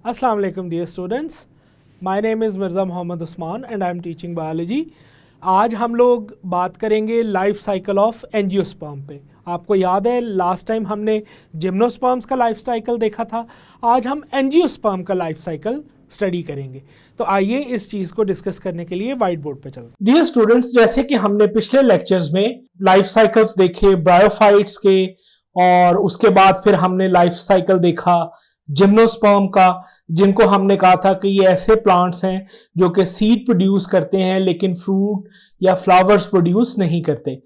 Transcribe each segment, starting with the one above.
Assalamu alaikum dear students. My name is Mirza Mohammad Usman and I am teaching biology. आज हम लोग बात करेंगे लाइफ साइकिल ऑफ एंजियोस्पर्म पे। आपको याद है लास्ट टाइम हमने जिम्नोस्पर्म्स का लाइफ साइकिल देखा था। आज हम एंजियोस्पर्म का लाइफ साइकिल स्टडी करेंगे। तो आइए इस चीज़ को डिस्कस करने के लिए व्हाइट बोर्ड पे चलते हैं। डियर स्टूडेंट्स, जैसे कि हमने पिछले लेक्चर्स में लाइफ साइकिल्स देखे ब्रायोफाइट्स के, और उसके बाद फिर हमने लाइफ साइकिल देखा जिम्नोस्पर्म का, जिनको हमने कहा था कि ये ऐसे प्लांट्स हैं जो कि सीड प्रोड्यूस करते हैं लेकिन फ्रूट या फ्लावर्स प्रोड्यूस नहीं करते।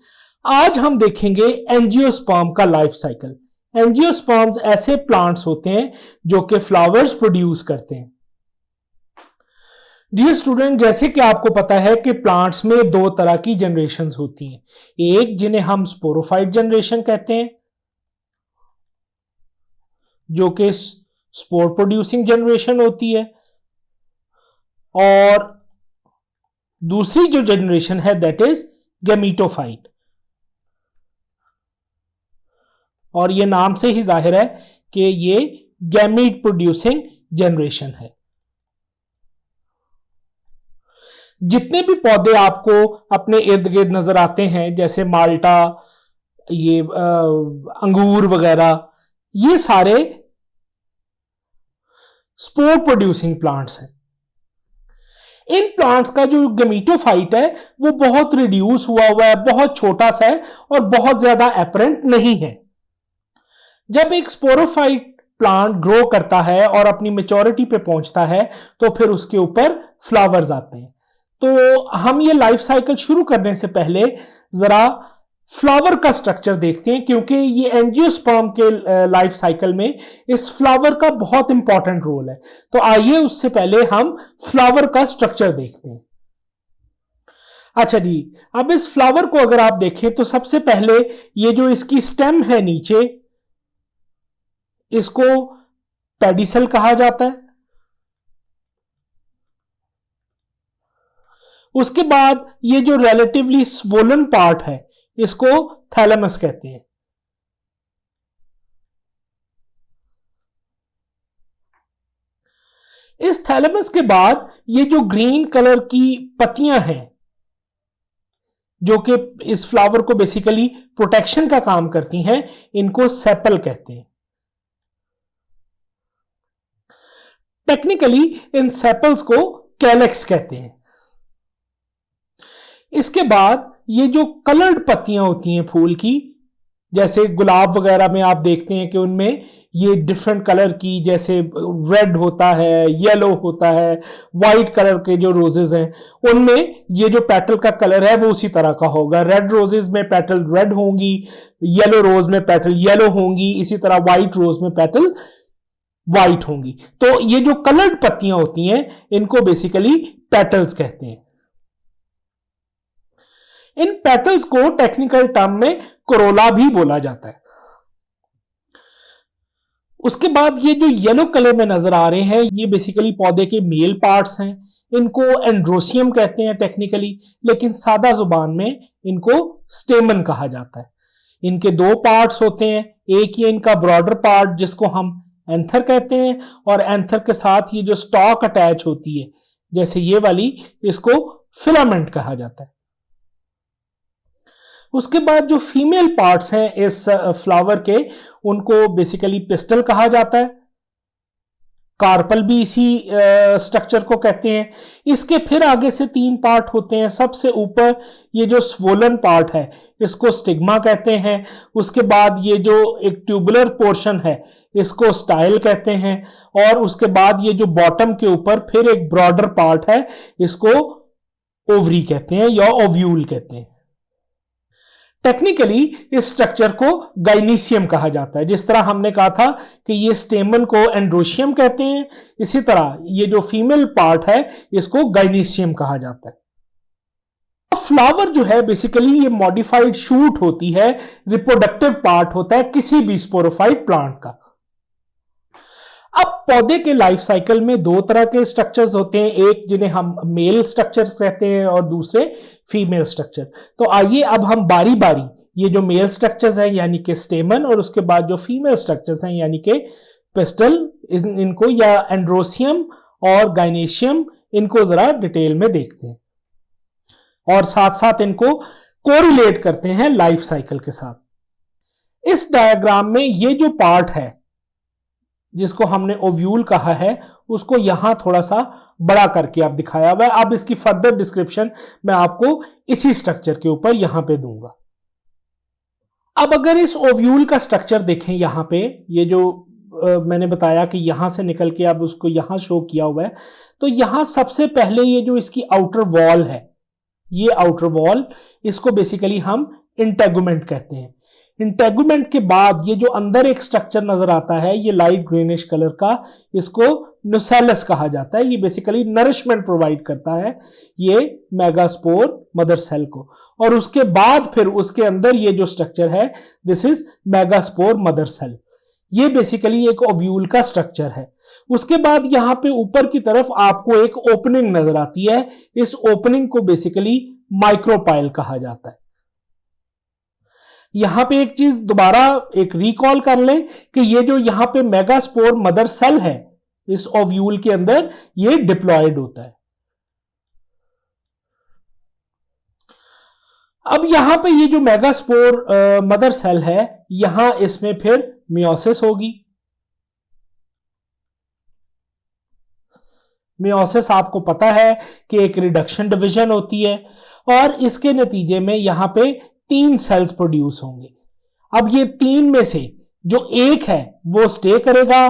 आज हम देखेंगे एंजियोस्पर्म का लाइफ साइकिल। एंजियोस्पर्म्स ऐसे प्लांट्स होते हैं जो कि फ्लावर्स प्रोड्यूस करते हैं। डियर स्टूडेंट, जैसे कि आपको पता है कि प्लांट्स में दो तरह की जनरेशंस होती हैं। एक जिन्हें हम स्पोरोफाइट जनरेशन कहते हैं, जो कि स्पोर प्रोड्यूसिंग जनरेशन होती है, और दूसरी जो जनरेशन है दैट इज गैमीटोफाइट। और ये नाम से ही जाहिर है कि ये गैमीट प्रोड्यूसिंग जनरेशन है। जितने भी पौधे आपको अपने इर्द गिर्द नजर आते हैं, जैसे माल्टा, ये अंगूर वगैरह, ये सारे स्पोर प्रोड्यूसिंग प्लांट्स हैं। इन प्लांट्स का जो गैमीटोफाइट है वो बहुत रिड्यूस हुआ है, बहुत छोटा सा है और बहुत ज्यादा एपरेंट नहीं है। जब एक स्पोरोफाइट प्लांट ग्रो करता है और अपनी मैच्योरिटी पे पहुंचता है तो फिर उसके ऊपर फ्लावर्स आते हैं। तो हम ये लाइफ साइकिल शुरू करने से पहले जरा फ्लावर का स्ट्रक्चर देखते हैं, क्योंकि ये एंजियोस्पर्म के लाइफ साइकिल में इस फ्लावर का बहुत इंपॉर्टेंट रोल है। तो आइए उससे पहले हम फ्लावर का स्ट्रक्चर देखते हैं। अच्छा जी, अब इस फ्लावर को अगर आप देखें तो सबसे पहले ये जो इसकी स्टेम है नीचे, इसको पेडिसल कहा जाता है। उसके बाद ये जो रिलेटिवली स्वोलन पार्ट है इसको थैलेमस कहते हैं। इस थैलेमस के बाद ये जो ग्रीन कलर की पत्तियां हैं जो कि इस फ्लावर को बेसिकली प्रोटेक्शन का काम करती हैं, इनको सेपल कहते हैं। टेक्निकली इन सेपल्स को कैलेक्स कहते हैं। इसके बाद ये जो कलर्ड पत्तियां होती हैं फूल की, जैसे गुलाब वगैरह में आप देखते हैं कि उनमें ये डिफरेंट कलर की, जैसे रेड होता है, येलो होता है, वाइट कलर के जो रोजेज हैं उनमें ये जो पेटल का कलर है वो उसी तरह का होगा। रेड रोजेज में पेटल रेड होंगी, येलो रोज में पेटल येलो होंगी, इसी तरह वाइट रोज में पेटल वाइट होंगी। तो ये जो कलर्ड पत्तियां होती हैं इनको बेसिकली पेटल्स कहते हैं। इन पेटल्स को टेक्निकल टर्म में कोरोला भी बोला जाता है। उसके बाद ये जो येलो कलर में नजर आ रहे हैं ये बेसिकली पौधे के मेल पार्ट्स हैं। इनको एंड्रोसियम कहते हैं टेक्निकली, लेकिन सादा जुबान में इनको स्टेमन कहा जाता है। इनके दो पार्ट्स होते हैं, एक ये इनका ब्रॉडर पार्ट जिसको हम एंथर कहते हैं, और एंथर के साथ ये जो स्टॉक अटैच होती है जैसे ये वाली, इसको फिलामेंट कहा जाता है। उसके बाद जो फीमेल पार्ट्स हैं इस फ्लावर के, उनको बेसिकली पिस्टल कहा जाता है। कार्पल भी इसी स्ट्रक्चर को कहते हैं। इसके फिर आगे से तीन पार्ट होते हैं। सबसे ऊपर ये जो स्वोलन पार्ट है इसको स्टिग्मा कहते हैं। उसके बाद ये जो एक ट्यूबुलर पोर्शन है इसको स्टाइल कहते हैं, और उसके बाद ये जो बॉटम के ऊपर फिर एक ब्रॉडर पार्ट है इसको ओवरी कहते हैं या ओव्यूल कहते हैं। टेक्निकली इस स्ट्रक्चर को गाइनीशियम कहा जाता है। जिस तरह हमने कहा था कि ये स्टेमन को एंड्रोशियम कहते हैं, इसी तरह ये जो फीमेल पार्ट है इसको गाइनीशियम कहा जाता है। फ्लावर जो है बेसिकली ये मॉडिफाइड शूट होती है, रिप्रोडक्टिव पार्ट होता है किसी भी स्पोरोफाइट प्लांट का। अब पौधे के लाइफ साइकिल में दो तरह के स्ट्रक्चर्स होते हैं, एक जिन्हें हम मेल स्ट्रक्चर्स कहते हैं और दूसरे फीमेल स्ट्रक्चर। तो आइए अब हम बारी बारी ये जो मेल स्ट्रक्चर्स हैं यानी कि स्टेमन, और उसके बाद जो फीमेल स्ट्रक्चर्स हैं यानी कि पिस्टल इनको या एंड्रोसियम और गाइनेशियम, इनको जरा डिटेल में देखते हैं और साथ साथ इनको कोरिलेट करते हैं लाइफ साइकिल के साथ। इस डायग्राम में ये जो पार्ट है जिसको हमने ओव्यूल कहा है, उसको यहां थोड़ा सा बड़ा करके आप दिखाया हुआ है। अब इसकी फर्दर डिस्क्रिप्शन मैं आपको इसी स्ट्रक्चर के ऊपर यहां पे दूंगा। अब अगर इस ओव्यूल का स्ट्रक्चर देखें, यहां पे ये जो मैंने बताया कि यहां से निकल के अब उसको यहां शो किया हुआ है, तो यहां सबसे पहले ये जो इसकी आउटर वॉल है, ये आउटर वॉल, इसको बेसिकली हम इंटेगुमेंट कहते हैं। इंटेगुमेंट के बाद ये जो अंदर एक स्ट्रक्चर नजर आता है, ये लाइट ग्रीनिश कलर का, इसको नुसेलस कहा जाता है। ये बेसिकली नरिशमेंट प्रोवाइड करता है ये मेगास्पोर मदर सेल को, और उसके बाद फिर उसके अंदर ये जो स्ट्रक्चर है, this is megaspore mother cell. ये बेसिकली एक ओव्यूल का स्ट्रक्चर है। उसके बाद यहां पे ऊपर की तरफ आपको एक ओपनिंग नजर आती है। इस ओपनिंग को बेसिकली माइक्रोपाइल कहा जाता है। यहां पे एक चीज दोबारा एक रिकॉल कर लें कि ये जो यहां पे मेगास्पोर मदर सेल है, इस ओव्यूल के अंदर ये डिप्लॉयड होता है। अब यहां पे ये जो मेगास्पोर मदर सेल है, यहां इसमें फिर मियोसिस होगी। मियोसिस आपको पता है कि एक रिडक्शन डिवीजन होती है, और इसके नतीजे में यहां पे 3 सेल्स प्रोड्यूस होंगे। अब ये 3 में से जो एक है वो स्टे करेगा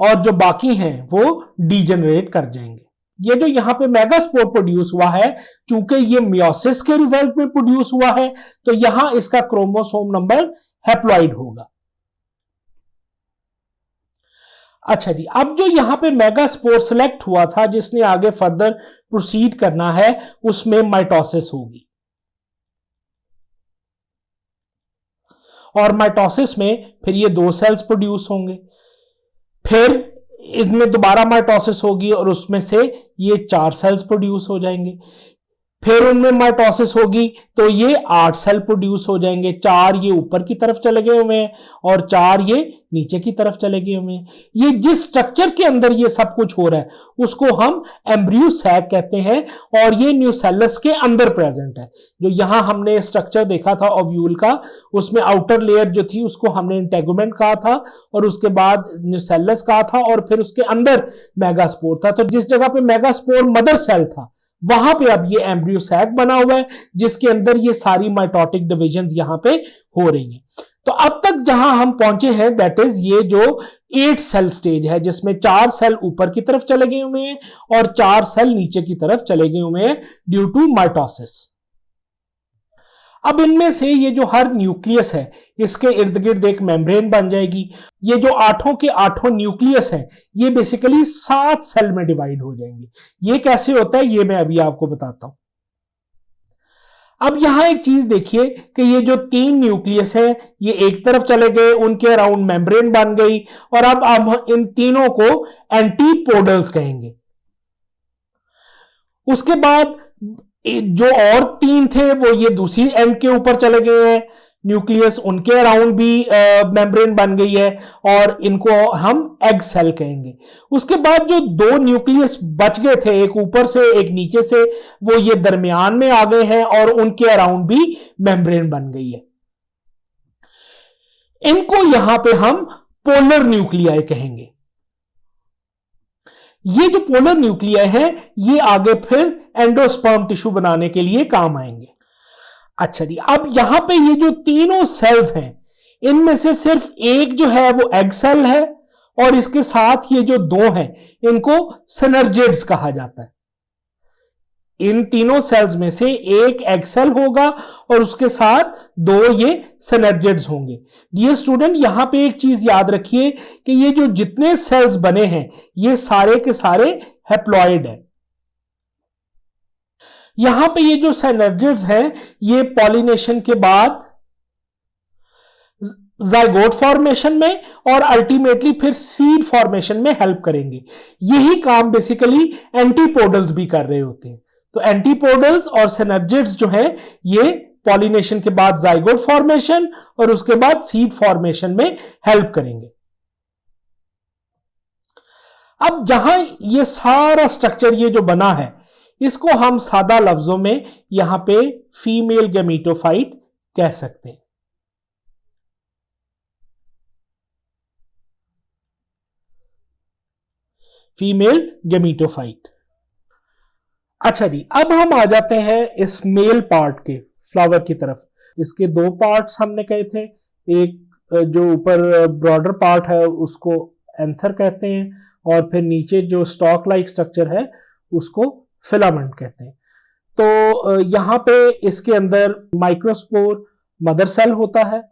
और जो बाकी हैं वो डीजेनरेट कर जाएंगे। ये जो यहां पे मेगास्पोर प्रोड्यूस हुआ है, चूंकि ये मियोसिस के रिजल्ट में प्रोड्यूस हुआ है, तो यहां इसका क्रोमोसोम नंबर हैप्लॉइड होगा। अच्छा जी, अब जो यहां पे मेगास्पोर सिलेक्ट हुआ था जिसने आगे फर्दर प्रोसीड करना है, उसमें माइटोसिस होगी, और माइटोसिस में फिर ये 2 सेल्स प्रोड्यूस होंगे, फिर इसमें दोबारा माइटोसिस होगी और उसमें से ये 4 सेल्स प्रोड्यूस हो जाएंगे, फिर उनमें माइटोसिस होगी तो ये 8 सेल प्रोड्यूस हो जाएंगे। 4 ये ऊपर की तरफ चले गए हुए हैं और 4 ये नीचे की तरफ चले गए हुए हैं। ये जिस स्ट्रक्चर के अंदर ये सब कुछ हो रहा है उसको हम एम्ब्रियो सैक कहते हैं, और ये न्यूसेलस के अंदर प्रेजेंट है। जो यहां हमने स्ट्रक्चर देखा था ओव्यूल का, उसमें आउटर लेयर जो थी उसको हमने इंटेगुमेंट कहा था, और उसके बाद न्यूसेलस कहा था, और फिर उसके अंदर मेगास्पोर था। तो जिस जगह पे मेगास्पोर मदर सेल था, वहां पे अब ये एम्ब्रियो सैक बना हुआ है जिसके अंदर ये सारी माइटोटिक डिविजन्स यहां पे हो रही हैं। तो अब तक जहां हम पहुंचे हैं, दैट इज ये जो 8 सेल स्टेज है, जिसमें 4 सेल ऊपर की तरफ चले गए हुए हैं और 4 सेल नीचे की तरफ चले गए हुए हैं ड्यू टू माइटोसिस। अब इनमें से ये जो हर न्यूक्लियस है, इसके इर्द गिर्द एक मेम्ब्रेन बन जाएगी। ये जो 8 के 8 न्यूक्लियस है, ये बेसिकली 7 सेल में डिवाइड हो जाएंगे। ये कैसे होता है ये मैं अभी आपको बताता हूं। अब यहां एक चीज देखिए कि ये जो 3 न्यूक्लियस है, ये एक तरफ चले गए, उनके अराउंड मेम्ब्रेन बन गई, और अब हम इन तीनों को एंटीपोडल्स कहेंगे। उसके बाद जो और 3 थे वो ये दूसरी एंड के ऊपर चले गए हैं न्यूक्लियस, उनके अराउंड भी मेम्ब्रेन बन गई है, और इनको हम एग सेल कहेंगे। उसके बाद जो 2 न्यूक्लियस बच गए थे, एक ऊपर से एक नीचे से, वो ये दरमियान में आ गए हैं और उनके अराउंड भी मेम्ब्रेन बन गई है। इनको यहां पे हम पोलर न्यूक्लियाई कहेंगे। ये जो पोलर न्यूक्लियाई है, ये आगे फिर एंडोस्पर्म टिश्यू बनाने के लिए काम आएंगे। अच्छा जी, अब यहां पे ये जो तीनों सेल्स हैं, इनमें से सिर्फ एक जो है वो एग सेल है, और इसके साथ ये जो 2 हैं इनको सिनर्जिड्स कहा जाता है। इन तीनों सेल्स में से एक एग सेल होगा और उसके साथ 2 ये सिनर्जिड्स होंगे। डियर स्टूडेंट, यहां पे एक चीज याद रखिए कि ये जो जितने सेल्स बने हैं ये सारे के सारे हैप्लॉइड हैं। यहां पे ये जो सिनर्जिड्स हैं, ये पॉलिनेशन के बाद जाइगोट फॉर्मेशन में और अल्टीमेटली फिर सीड फॉर्मेशन में हेल्प करेंगे। यही काम बेसिकली एंटीपोडल्स भी कर रहे होते हैं। तो एंटीपोडल्स और सिनर्जिड्स जो हैं, ये पॉलिनेशन के बाद जाइगोट फॉर्मेशन और उसके बाद सीड फॉर्मेशन में हेल्प करेंगे। अब जहां ये सारा स्ट्रक्चर ये जो बना है, इसको हम सादा लफ्जों में यहां पे फीमेल गैमीटोफाइट कह सकते हैं। Female gametophyte. अच्छा जी, अब हम आ जाते हैं इस मेल पार्ट के फ्लावर की तरफ। इसके दो पार्ट्स हमने कहे थे, एक जो ऊपर ब्रॉडर पार्ट है उसको एंथर कहते हैं और फिर नीचे जो स्टॉक लाइक स्ट्रक्चर है उसको फिलामेंट कहते हैं। तो यहां पे इसके अंदर माइक्रोस्पोर मदर सेल होता है,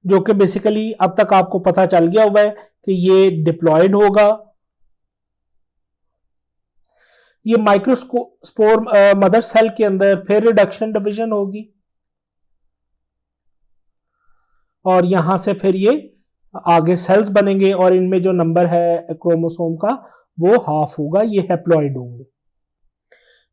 जो कि बेसिकली अब तक आपको पता चल गया हुआ है कि ये डिप्लॉयड होगा। ये माइक्रोस्पोर मदर सेल के अंदर फिर रिडक्शन डिवीजन होगी और यहां से फिर ये आगे सेल्स बनेंगे और इनमें जो नंबर है क्रोमोसोम का वो हाफ होगा, ये हैप्लॉइड होंगे।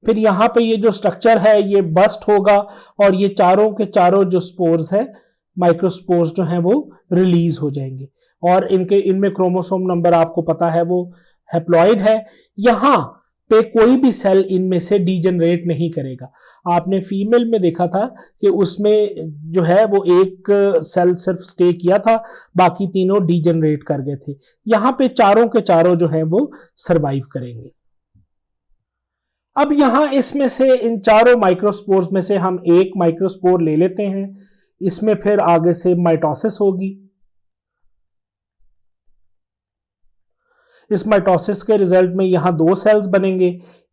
फिर यहां पे ये जो स्ट्रक्चर है ये बस्ट होगा और ये चारों के चारों जो स्पोर्स है, माइक्रोस्पोर्स जो हैं वो रिलीज हो जाएंगे और इनमें क्रोमोसोम नंबर आपको पता है वो हैप्लॉइड है। यहां पे कोई भी सेल इनमें से डीजनरेट नहीं करेगा। आपने फीमेल में देखा था कि उसमें जो है वो एक सेल सिर्फ स्टे किया था, बाकी तीनों डीजनरेट कर गए थे। यहां पे चारों के चारों जो है वो सरवाइव करेंगे। अब यहां इसमें से इन चारों माइक्रोस्पोर्स में से हम एक माइक्रोस्पोर ले लेते हैं, इसमें फिर आगे से माइटोसिस होगी। इस माइटोसिस के रिजल्ट में यहां दो सेल्स बनेंगे,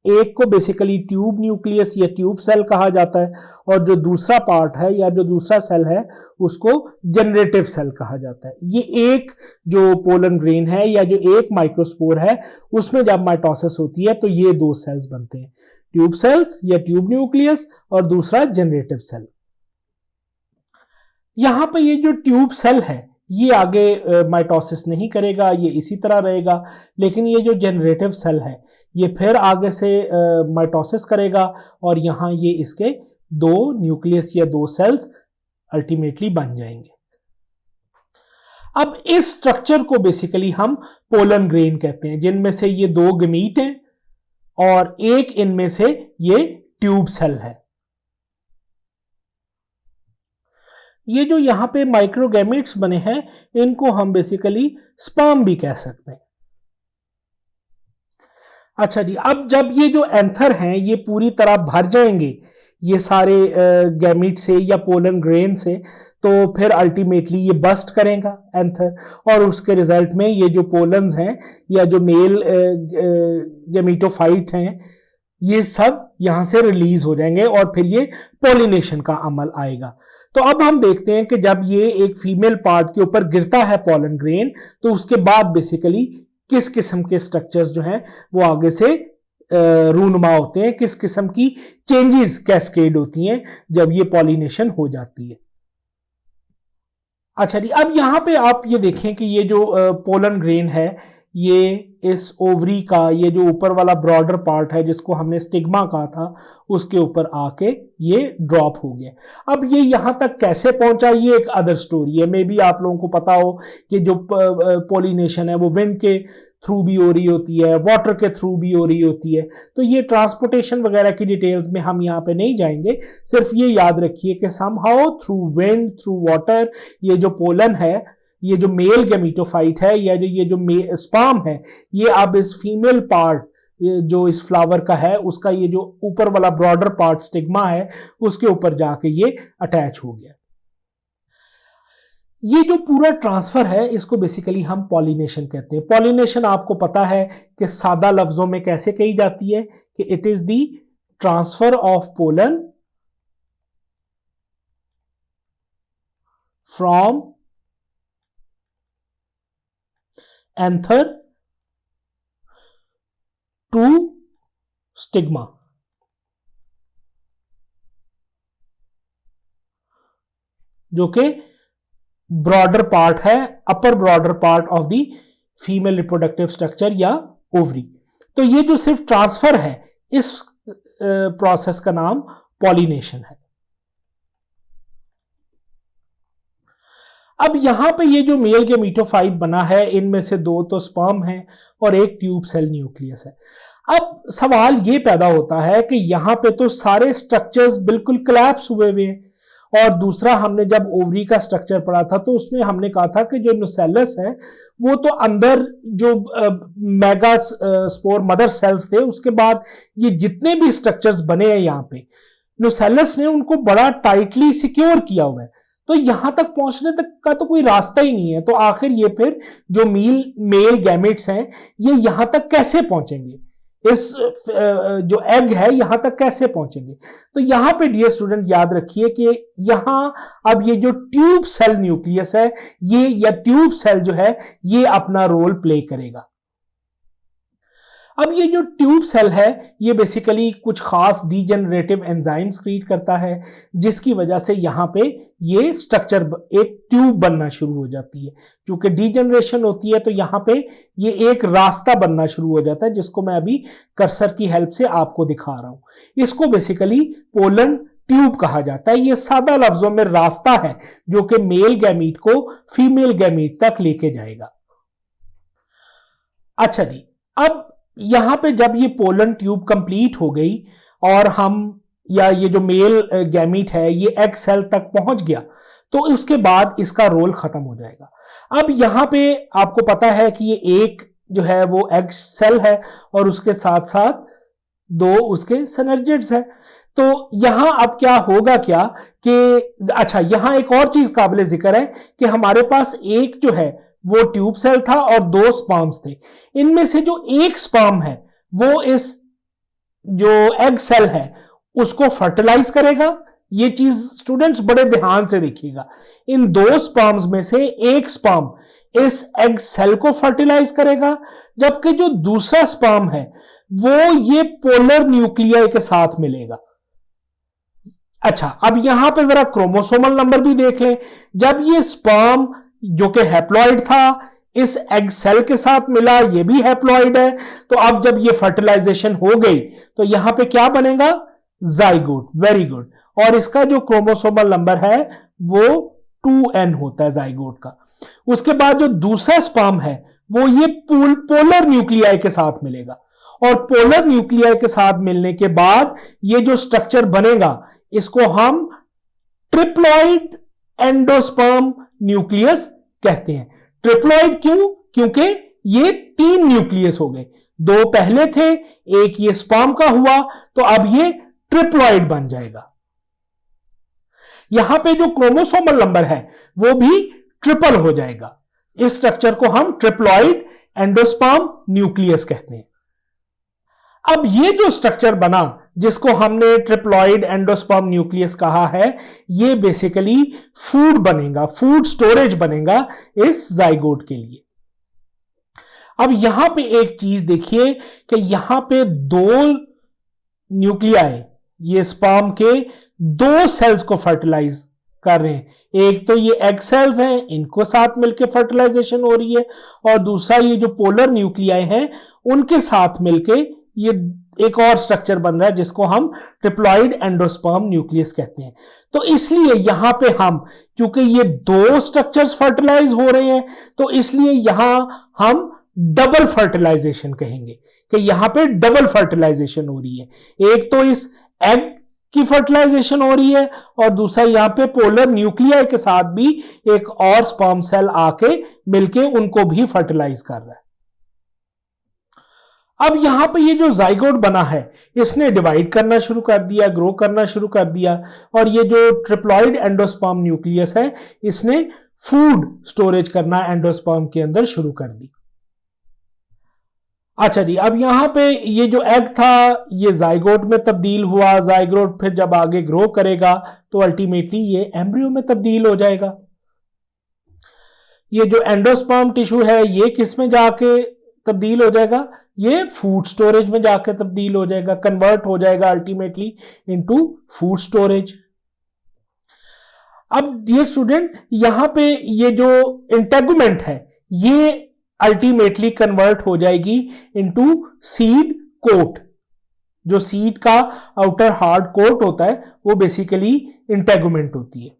एक को बेसिकली ट्यूब न्यूक्लियस या ट्यूब सेल कहा जाता है और जो दूसरा पार्ट है या जो दूसरा सेल है उसको जनरेटिव सेल कहा जाता है। ये एक जो पोलन ग्रेन है या जो एक माइक्रोस्पोर है उसमें जब माइटोसिस होती है तो ये दो सेल्स बनते हैं, ट्यूब सेल्स या ट्यूब न्यूक्लियस और दूसरा जनरेटिव सेल। यहां पर ये जो ट्यूब सेल है ये आगे माइटोसिस नहीं करेगा, ये इसी तरह रहेगा, लेकिन ये जो जनरेटिव सेल है ये फिर आगे से माइटोसिस करेगा और यहां ये इसके दो न्यूक्लियस या दो सेल्स अल्टीमेटली बन जाएंगे। अब इस स्ट्रक्चर को बेसिकली हम पोलन ग्रेन कहते हैं, जिनमें से ये दो गमीट हैं और एक इनमें से ये ट्यूब सेल है। ये जो यहां पे माइक्रोगैमेट्स बने हैं इनको हम बेसिकली स्पर्म भी कह सकते हैं। अच्छा जी, अब जब ये जो एंथर हैं ये पूरी तरह भर जाएंगे ये सारे गैमीट से या पोलन ग्रेन से, तो फिर अल्टीमेटली ये बस्ट करेगा एंथर और उसके रिजल्ट में ये जो पोलन्स हैं या जो मेल गैमीटोफाइट हैं ये सब यहां से रिलीज हो जाएंगे और फिर ये पॉलिनेशन का अमल आएगा। तो अब हम देखते हैं कि जब ये एक फीमेल पार्ट के ऊपर गिरता है पॉलन ग्रेन तो उसके बाद बेसिकली किस किस्म के स्ट्रक्चर्स जो हैं वो आगे से रूनुमा होते हैं, किस किस्म की चेंजेस कैस्केड होती हैं जब ये पॉलिनेशन हो जाती है। अच्छा जी, अब यहां पे आप ये देखें कि ये जो पोलन ग्रेन है ये इस ओवरी का ये जो ऊपर वाला ब्रॉडर पार्ट है जिसको हमने स्टिग्मा कहा था उसके ऊपर आके ये ड्रॉप हो गया। अब ये यहां तक कैसे पहुंचा ये एक अदर स्टोरी है। मे बी आप लोगों को पता हो कि जो पॉलिनेशन है वो विंड के थ्रू भी हो रही होती है, वाटर के थ्रू भी हो रही होती है। तो ये ट्रांसपोर्टेशन वगैरह की डिटेल्स में हम यहाँ पे नहीं जाएंगे, सिर्फ ये याद रखिए कि somehow through wind through water ये जो पोलन है, ये जो मेल गैमीटोफाइट है या ये जो स्पर्म है ये अब इस फीमेल पार्ट जो इस फ्लावर का है उसका ये जो ऊपर वाला ब्रॉडर पार्ट स्टिग्मा है उसके ऊपर जाके ये अटैच हो गया। ये जो पूरा ट्रांसफर है इसको बेसिकली हम पॉलिनेशन कहते हैं। पॉलिनेशन आपको पता है कि सादा लफ्जों में कैसे कही जाती है कि it is the transfer of pollen from anther to stigma. जो कि ब्रॉडर पार्ट है, upper broader part of the female reproductive structure या ओवरी। तो ये जो सिर्फ ट्रांसफर है इस प्रोसेस का नाम पॉलिनेशन है। अब यहां पे ये जो मेल गैमेटोफाइट बना है, इनमें से 2 तो स्पर्म है और एक ट्यूब सेल न्यूक्लियस है। अब सवाल ये पैदा होता है कि यहां पे तो सारे स्ट्रक्चर्स बिल्कुल कोलैप्स हुए हुए हैं, और दूसरा हमने जब ओवरी का स्ट्रक्चर पढ़ा था तो उसमें हमने कहा था कि जो नुसेलस है वो तो अंदर जो मेगा स्पोर मदर सेल्स थे, उसके बाद ये जितने भी स्ट्रक्चर्स बने हैं यहाँ पे नुसेलस ने उनको बड़ा टाइटली सिक्योर किया हुआ है, तो यहां तक पहुंचने तक का तो कोई रास्ता ही नहीं है। तो आखिर ये फिर जो मेल गैमेट्स हैं ये यहां तक कैसे पहुंचेंगे, इस जो एग है यहां तक कैसे पहुंचेंगे? तो यहां पे डियर स्टूडेंट याद रखिए कि यहां अब ये जो ट्यूब सेल न्यूक्लियस है ये, या ट्यूब सेल जो है ये अपना रोल प्ले करेगा। अब ये जो ट्यूब सेल है ये बेसिकली कुछ खास डीजेनरेटिव एंजाइम्स क्रिएट करता है, जिसकी वजह से यहां पे ये स्ट्रक्चर एक ट्यूब बनना शुरू हो जाती है। क्योंकि डीजेनरेशन होती है तो यहां पे ये एक रास्ता बनना शुरू हो जाता है, जिसको मैं अभी कर्सर की हेल्प से आपको दिखा रहा हूं। इसको बेसिकली पोलन ट्यूब कहा जाता है। ये सादा लफ्जों में रास्ता है जो कि मेल गैमीट को फीमेल गैमीट तक लेके जाएगा। अच्छा जी, अब यहां पे जब ये पोलन ट्यूब कंप्लीट हो गई और हम, या ये जो मेल गैमीट है ये एग सेल तक पहुंच गया, तो उसके बाद इसका रोल खत्म हो जाएगा। अब यहां पे आपको पता है कि ये एक जो है वो एग सेल है और उसके साथ साथ 2 उसके सिनर्जिड्स है। तो यहां अब क्या होगा क्या कि, अच्छा यहां एक और चीज काबिल जिक्र है कि हमारे पास एक जो है वो ट्यूब सेल था और 2 स्पर्म्स थे। इनमें से जो एक स्पर्म है वो इस जो एग सेल है उसको फर्टिलाइज करेगा। ये चीज स्टूडेंट्स बड़े ध्यान से देखिएगा। इन 2 स्पर्म्स में से एक स्पर्म इस एग सेल को फर्टिलाइज करेगा, जबकि जो दूसरा स्पर्म है वो ये पोलर न्यूक्लियाई के साथ मिलेगा। अच्छा, अब यहां पे जरा क्रोमोसोमल नंबर भी देख लें। जब ये स्पर्म जो कि हैप्लॉइड था इस एग सेल के साथ मिला, ये भी हैप्लॉइड है, तो अब जब ये फर्टिलाइजेशन हो गई तो यहां पे क्या बनेगा? जाइगोट। Very good. और इसका जो क्रोमोसोमल नंबर है वो 2n होता है जाइगोट का। उसके बाद जो दूसरा स्पर्म है वो ये पोलर न्यूक्लियाई के साथ मिलेगा, और पोलर न्यूक्लियाई के साथ मिलने के बाद ये जो स्ट्रक्चर बनेगा इसको हम ट्रिप्लॉइड एंडोस्पर्म न्यूक्लियस कहते हैं। ट्रिप्लॉइड क्यों? क्योंकि ये 3 न्यूक्लियस हो गए, 2 पहले थे, एक ये स्पर्म का हुआ, तो अब ये ट्रिप्लॉइड बन जाएगा। यहां पे जो क्रोमोसोमल नंबर है वो भी ट्रिपल हो जाएगा। इस स्ट्रक्चर को हम ट्रिप्लॉइड एंडोस्पर्म न्यूक्लियस कहते हैं। अब ये जो स्ट्रक्चर बना जिसको हमने ट्रिप्लॉइड एंडोस्पर्म न्यूक्लियस कहा है, ये बेसिकली फूड बनेगा, फूड स्टोरेज बनेगा इस जाइगोट के लिए। अब यहां पे एक चीज देखिए कि यहां पे 2 न्यूक्लियाई ये स्पर्म के 2 सेल्स को फर्टिलाइज कर रहे हैं। एक तो ये एग सेल्स हैं, इनको साथ मिलकर फर्टिलाइजेशन हो रही है, और दूसरा ये जो पोलर न्यूक्लियाई हैं उनके साथ मिलकर ये एक और स्ट्रक्चर बन रहा है जिसको हम ट्रिप्लॉइड एंडोस्पर्म न्यूक्लियस कहते हैं। तो इसलिए यहां पे हम, क्योंकि ये 2 स्ट्रक्चर्स फर्टिलाइज हो रहे हैं, तो इसलिए यहां हम डबल फर्टिलाइजेशन कहेंगे कि यहां पे डबल फर्टिलाइजेशन हो रही है। एक तो इस एग की फर्टिलाइजेशन हो रही है और दूसरा यहां पे पोलर न्यूक्लियाई के साथ भी एक और स्पर्म सेल आके मिलके उनको भी फर्टिलाइज कर रहा है। अब यहां पे ये जो जाइगोट बना है इसने डिवाइड करना शुरू कर दिया, ग्रो करना शुरू कर दिया, और ये जो ट्रिप्लॉइड एंडोस्पर्म न्यूक्लियस है इसने फूड स्टोरेज करना एंडोस्पर्म के अंदर शुरू कर दी। अच्छा जी, अब यहां पे ये जो एग था ये जाइगोट में तब्दील हुआ। जाइगोट फिर जब आगे ग्रो करेगा तो अल्टीमेटली ये एम्ब्रियो में तब्दील हो जाएगा। ये जो एंडोस्पर्म टिश्यू है ये किस में जाके तब्दील हो जाएगा? ये फूड स्टोरेज में जाकर तब्दील हो जाएगा, कन्वर्ट हो जाएगा अल्टीमेटली इनटू फूड स्टोरेज। अब डियर स्टूडेंट, यहां पे ये जो इंटेगुमेंट है ये अल्टीमेटली कन्वर्ट हो जाएगी इनटू सीड कोट। जो सीड का आउटर हार्ड कोट होता है वो बेसिकली इंटेगुमेंट होती है।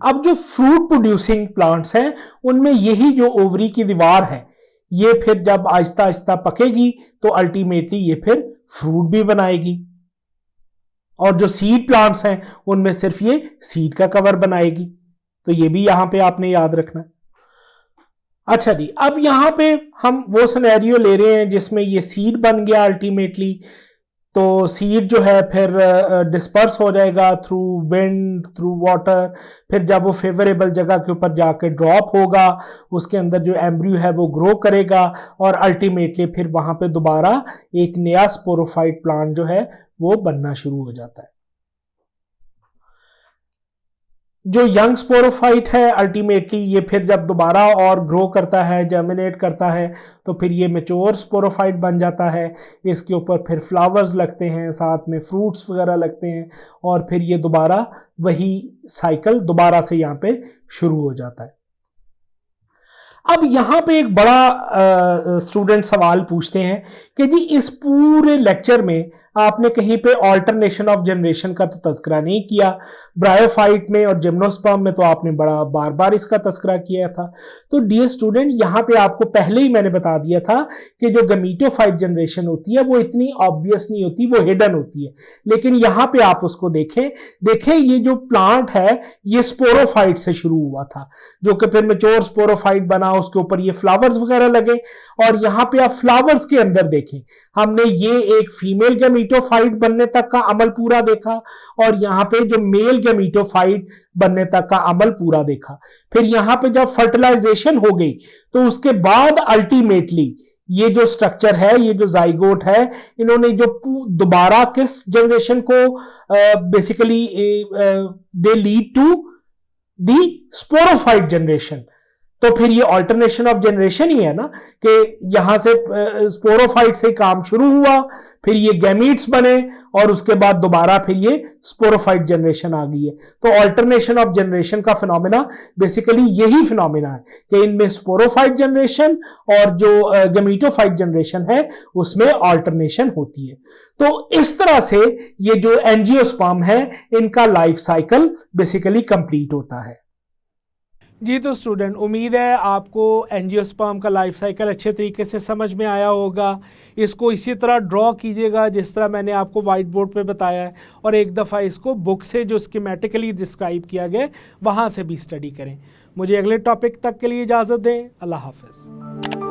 अब जो फ्रूट प्रोड्यूसिंग प्लांट्स हैं उनमें यही जो ओवरी की दीवार है ये फिर जब आहिस्ता आहिस्ता पकेगी तो अल्टीमेटली ये फिर फ्रूट भी बनाएगी, और जो सीड प्लांट्स हैं उनमें सिर्फ ये सीड का कवर बनाएगी। तो ये भी यहां पे आपने याद रखना है। अच्छा जी, अब यहां पे हम वो सिनेरियो ले रहे हैं जिसमें ये सीड बन गया अल्टीमेटली, तो सीड जो है फिर डिस्पर्स हो जाएगा थ्रू विंड, थ्रू वाटर, फिर जब वो फेवरेबल जगह के ऊपर जाके ड्रॉप होगा उसके अंदर जो एम्ब्रियो है वो ग्रो करेगा और अल्टीमेटली फिर वहां पे दोबारा एक नया स्पोरोफाइट प्लांट जो है वो बनना शुरू हो जाता है। जो यंग स्पोरोफाइट है अल्टीमेटली ये फिर जब दोबारा और ग्रो करता है, जर्मिनेट करता है, तो फिर ये मैच्योर स्पोरोफाइट बन जाता है। इसके ऊपर फिर फ्लावर्स लगते हैं, साथ में फ्रूट्स वगैरह लगते हैं, और फिर ये दोबारा वही साइकिल दोबारा से यहाँ पे शुरू हो जाता है। अब यहां पे एक बड़ा स्टूडेंट सवाल पूछते हैं कि जी इस पूरे लेक्चर में आपने कहीं पे ऑल्टरनेशन ऑफ जनरेशन का तो तस्करा नहीं किया, ब्रायोफाइट में और जिम्नोस्पर्म में तो आपने बड़ा बार बार इसका तस्करा किया था। तो डियर स्टूडेंट, यहां पे आपको पहले ही मैंने बता दिया था कि जो गमीटोफाइट जनरेशन होती है वो इतनी ऑब्वियस नहीं होती, वो हिडन होती है। लेकिन यहां पे आप उसको देखें ये जो प्लांट है ये स्पोरोफाइट से शुरू हुआ था, जो कि फिर मैच्योर स्पोरोफाइट बना, उसके ऊपर ये फ्लावर्स वगैरह लगे, और यहां पे आप फ्लावर्स के अंदर देखें हमने ये एक फीमेल गैमीटोफाइट बनने तक का अमल पूरा देखा, और यहां पे जो मेल गैमीटोफाइट बनने तक का अमल पूरा देखा। फिर यहां पे जब फर्टिलाइजेशन हो गई तो उसके बाद अल्टीमेटली ये जो स्ट्रक्चर है, ये जो जाइगोट है, इन्होंने जो दोबारा किस जनरेशन को basically they lead to the sporophyte generation. तो फिर ये ऑल्टरनेशन ऑफ जनरेशन ही है ना, कि यहां से स्पोरोफाइट से काम शुरू हुआ, फिर ये गैमीट्स बने, और उसके बाद दोबारा फिर ये स्पोरोफाइट जनरेशन आ गई है। तो ऑल्टरनेशन ऑफ जनरेशन का फिनोमेना बेसिकली यही फिनोमेना है कि इनमें स्पोरोफाइट जनरेशन और जो गैमीटोफाइट जनरेशन है उसमें ऑल्टरनेशन होती है। तो इस तरह से ये जो एंजियोस्पर्म है इनका लाइफ साइकिल बेसिकली कंप्लीट होता है। जी तो स्टूडेंट, उम्मीद है आपको एंजियोस्पर्म का लाइफ साइकिल अच्छे तरीके से समझ में आया होगा। इसको इसी तरह ड्रॉ कीजिएगा जिस तरह मैंने आपको वाइट बोर्ड पे बताया है, और एक दफ़ा इसको बुक से जो स्कीमेटिकली डिस्क्राइब किया गया वहाँ से भी स्टडी करें। मुझे अगले टॉपिक तक के लिए इजाज़त दें। अल्लाह हाफ़िज़।